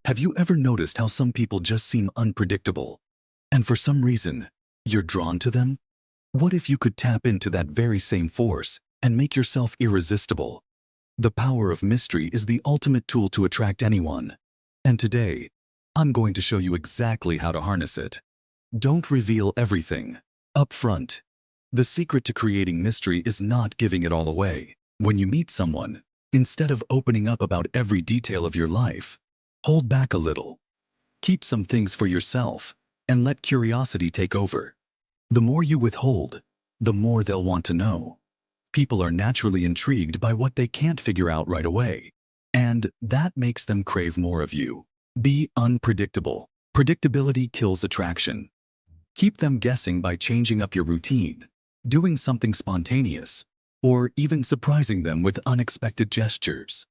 Have you ever noticed how some people just seem unpredictable, and for some reason, you're drawn to them? What if you could tap into that very same force and make yourself irresistible? The power of mystery is the ultimate tool to attract anyone. And today, I'm going to show you exactly how to harness it. Don't reveal everything up front. The secret to creating mystery is not giving it all away. When you meet someone, instead of opening up about every detail of your life, hold back a little. Keep some things for yourself and let curiosity take over. The more you withhold, the more they'll want to know. People are naturally intrigued by what they can't figure out right away, and that makes them crave more of you. Be unpredictable. Predictability kills attraction. Keep them guessing by changing up your routine, doing something spontaneous, or even surprising them with unexpected gestures.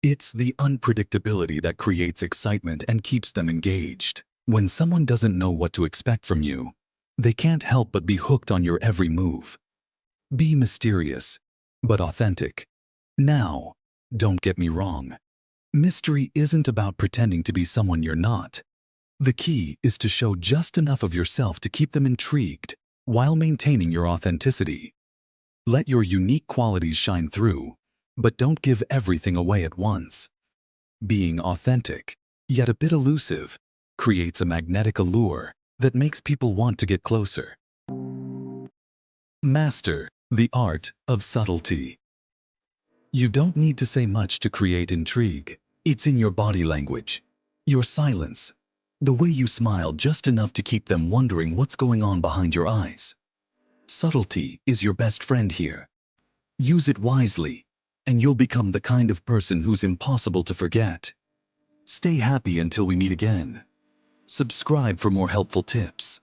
It's the unpredictability that creates excitement and keeps them engaged. When someone doesn't know what to expect from you, they can't help but be hooked on your every move. Be mysterious, but authentic. Now, don't get me wrong. Mystery isn't about pretending to be someone you're not. The key is to show just enough of yourself to keep them intrigued while maintaining your authenticity. Let your unique qualities shine through, but don't give everything away at once. Being authentic, yet a bit elusive, creates a magnetic allure that makes people want to get closer. Master the art of subtlety. You don't need to say much to create intrigue. It's in your body language, your silence, the way you smile just enough to keep them wondering what's going on behind your eyes. Subtlety is your best friend here. Use it wisely, and you'll become the kind of person who's impossible to forget. Stay happy until we meet again. Subscribe for more helpful tips.